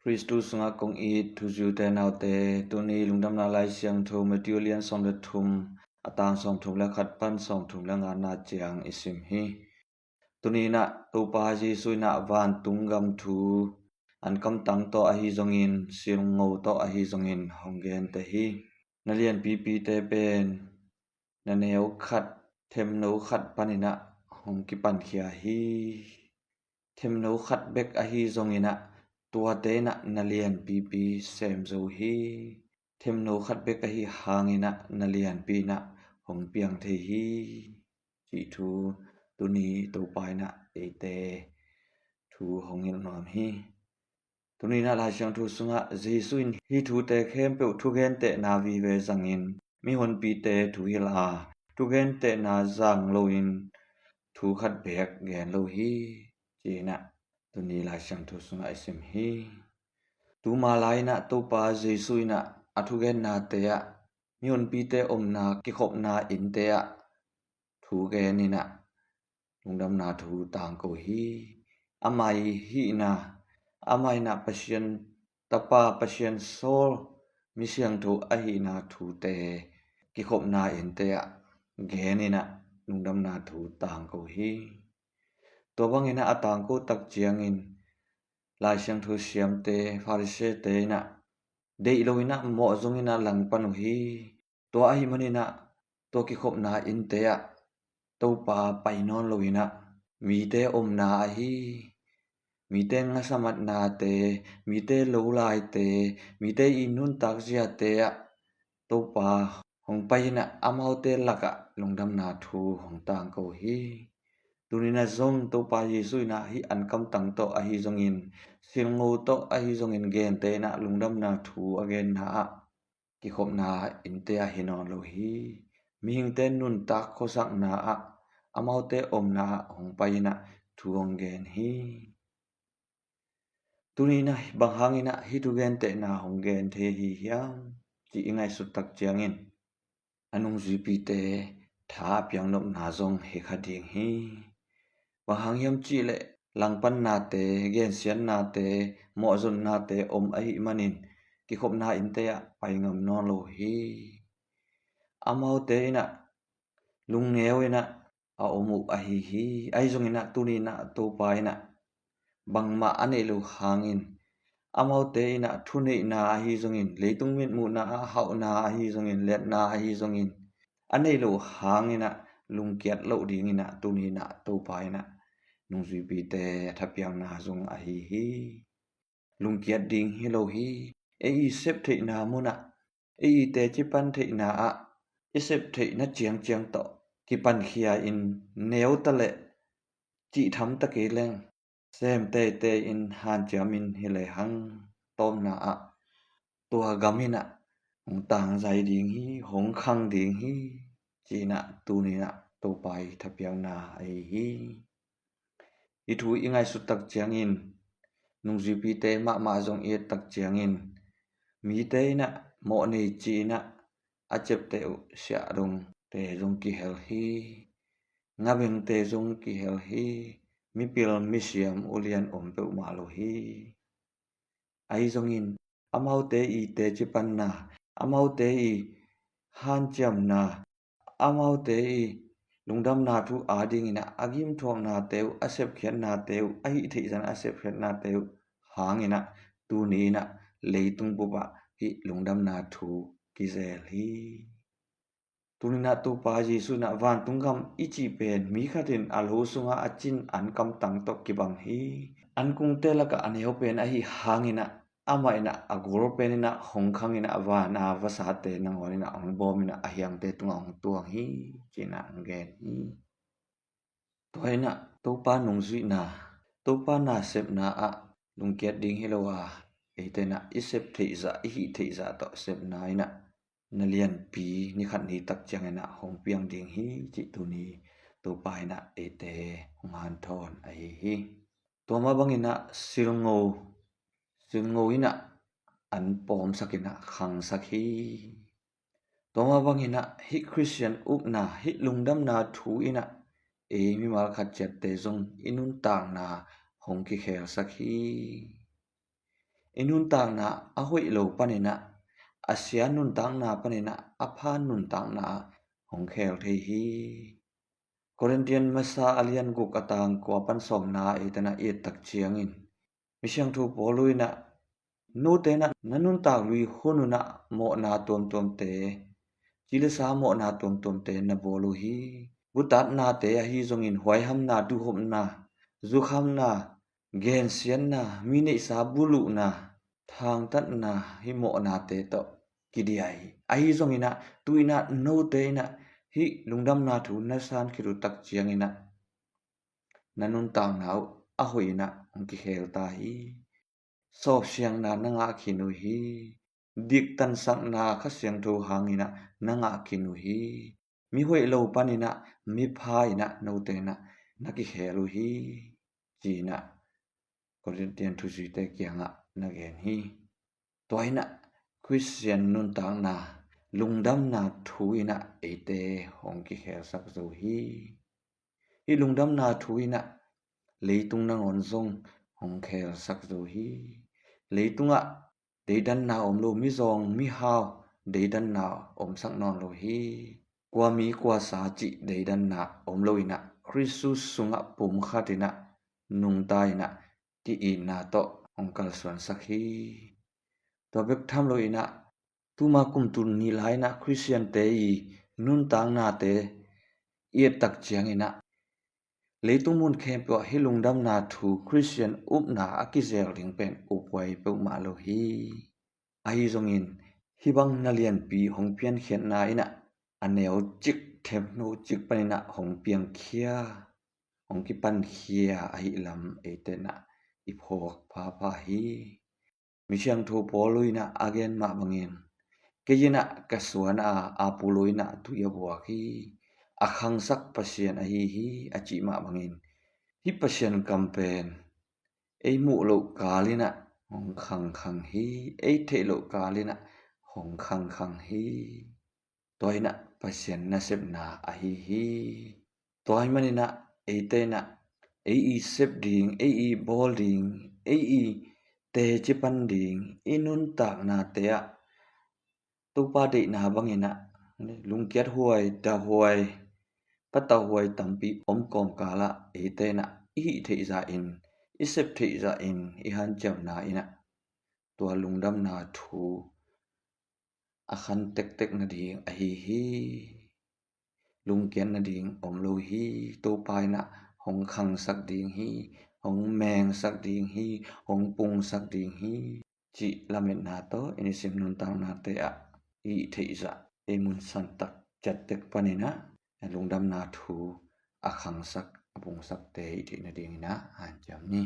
Christus nga kong it thu ju te nau te tu ni lungdam na lai siang thu materialian som le thum atang som thum la khat pan som thum la nga na chiang isim hi tu ni na tu pa ji sui na van tungam thu an kam tang to a hi zongin sil ngo to a hi zongin honggen te hi na lian pp te pen na neu khat them no khat panina hong ki pan khia hi them no khat bek a hi zonginaตัวเตนะนาเลียนปีปีเซมโซฮีเทมโนขัดเบกะฮีหางินะนาเลียนปีนะหงเปียงเทฮีจิทูตุนีตูปายนะเอเตทูหงเงินนอมฮีตุนีนะลาเชียงทูสุงะเจซุอินฮีทูเตเข้มเปทุเกนเตนาวีเวซังอินมีหนปีเตทูฮิลาทุเกนเตนาซังโลอินทูขัดเบกแกนโลฮีจีนะตุนีลาชังทุสุงะอิสิมฮีตูมาลายนะตูปาเจซุยนะอทุเกนนาเตะมีอนปีเตอมนากิขบนาอินเตะทูเกนินะลุงดำนาทูต่างโกฮีอมัยฮีนะอมัยนะปะเชียนตะปาปะเชียนโซลมีเสียงทูอหินาทูเตกิขบนาอินเตะเกนินะลุงดำนาทูต่างโกฮีตัวบังเห็นอาตางกูตักเจียงอินลายเสียงทูเสียมเตฟาริเซเตนะเดอิโลวินะเหมาะจงอินะหลังปนุฮีตัวอหิมันินะตัวกิขบนาอินเตะตัวปาไปนอนโลวินะมีเตอมนาฮีมีเตงสมัดนาเตมีเตโลลายเตมีเตอินุนตักเจียเตะตัวปาหงไปนะอามาวเตลักะลงดำนาทูหงต่างโกฮีตุนินะซงตัวปาเยซุยนะฮิอันคำตังโตอหิซงอินสิงโงโตอหิซงอินเกนเตนะลุงดำนาทูอเกนนะกิขบนาอินเตะหินอนโลฮีมีหิงเตนุนตักโคสักนาอามาวเตอมนาหงไปนะทูองเกนฮีตุนินะบังหังอินะฮิตุเกนเตนะหงเกนเทฮียามจิอิงไงสุดตักเจียงอินอนุงจุปีเตทาเปียงนบนาซงเฮคาดิงฮีบางยามจิเลลังปันนาเตเกนเสียนนาเตเหมาะจนนาเตอมอหิมันินกิขบนาอินเตะไปงำนอนโลฮีอามาวเตนะลุงเนวนะอาอมุอหิฮีไอจงอินะตุนีนะตูปายนะบังมาอันเอลูหางอินอามาวเตนะทุเนนาอหิจงอินเลตุงมิดมูนาหาวนาอหิจงอินเลดนาอหิจงอินอันเอลูหางอินะลุงเกียรโลดิงินะตุนีนะตูปายนะนุงจุปีเตทับยังนาซงอหิฮีลุงเกียรดิงฮิโลฮีเออีเซบเทนามุนะเออีเตจิปันเทนาอะอิเซบเทนะเจียงเจียงโตกิปันเขียอินเนวตะเลจิทำตะเกเลงเซมเตเตอินหานจามินฮิเลหังตอมนาอะตัวกามินะหงต่างใจดิงฮีหงคังดิงฮีจีนะตูนีนะตูไปทับยังนาไอฮีอิทูอิงไงสุดตักเจียงอินนุงจีปีเตมะมาจงเอตักเจียงอินมีเตนะโมเนจีนะอาเจ็บเตอุเสียรงเตจงกิเฮลฮีงาเบงเตจงกิเฮลฮีมีปิลมิเซียมอุเลียนอมเปอุมาโลฮีไอจงอินอามาวเตอีเตจิปันนาอามาวเตอีหานจำนาอามาวเตอีลุงดำนาทูอาดิงินะอากิมทองนาเตวอาเซบเขียนนาเตวอหิทิจันอาเซบเขียนนาเตวหางินะตูนีนะเลตุงปุบะฮิลุงดำนาทูกิเซลฮีตูนีนะตูปาเยซุนะวานตุงคำอิจิเป็นมีคตินอัลโฮซุงะอจินอันคำตังตกกิบังฮีอันกุงเตละกะอันเฮวเป็นอหิหางินะอามัยนะอากรเป็นนะหงคังนะวานาภาษาเตนังวานินะองบอมินะอหยังเตตุงองตัวฮีจินะงเกนฮีตัวนะตูปานุงซุนะตูปานาเซบนาอะลุงเกียรดิงเฮโลวาเอเตนะอิเซบเทซาอิหิเทซาตอเซบนานะนเลียนปีนิขันนี้ตักจังนะหงเปียงดิงฮีจิตุนีตูปายนะเอเตหงหันทอนไอฮีตัวมาบังอินะสิลโงซึ่งโงอินะอันปอมสักินะขังสักฮีตัวมาบังอินะฮิคริสเตียนอุกนาฮิลุงดำนาทูอินะเอมีมาขัดเจ็บเตจงอินุนต่างนาหงกิเคลสักฮี inun tang na ahoi lo panina asia nun tang na panina apha nun tang na hong khel the hi Corinthian masa alian guk atang ko pan som na etana e tak chiangin misyang thu poluina no te na nanun tak lui hununa mo na tom te chile sa mo na tom te na bolu hi butat na te hi zongin hwai ham na du hom na zu kham na gen sian na mine sa bulu na thang tat na hi mo na te to kidiai ai zongina tuina no te na hi lungdam na thu na san khiru tak chiangina nanun tang nau a hoina ongki khel ta hi sop siang na nanga khinu hi dik tan sak na kha siang thu hangina nanga khinu hi mi hoi lo panina mi phaina no te na naki khelu hi china Corinthian thu ji te kyanga na gen hi toina Christian nun tang na lungdam na thuina ete hongki khel sak zo hi hi lungdam na thuina leitung na ngon zong hong khel sak zo hi leitunga deidan na omlo mi zong mi haw deidan na om sak non lo hi kwa mi kwa sa chi deidan na omlo ina Christus sunga pum khatina nung taina ti ina to ongkal swan sak hi to bek tham lo ina tuma kum tun ni laina Christian te i nun tang na te ye tak chiang ina leitung mun khem po hilungdam na thu Christian up na akizel ring pen upwai pe ma lo hi ai zongin hibang nalian pi hongpian khian na ina aneo chik them no chik panina hongpiang khia hongki pan khia ai lam etena iphok pha hi misyang thu poluina again ma bangin kejina kaswana apuloina tu yawa hi akhang sak pasien a hi achi ma bangin hi pasien campaign ei mu lo kalina hong khang hi ei the lo kalina hong khang hi toina pasien na sep na a hi toi manina eitena ei sep ding ei bolding ei te chipan ding inun tak na te a tu pa de na bangina lungkiat huai da huai pata huai tampi omkom kala etena I theiza in isep theiza in I han cham na ina tua lungdam na thu akhan tek na ding a hi lungkian na ding omlo hi to pai na hong khang sak ding hi hong meng sak ding hi hong pung sak ding hi chi lamet na to inisim nun tang na te a I theiza emun san tak chat tek panina lungdam na thu akhang sak apung sak te I na ding na han cham ni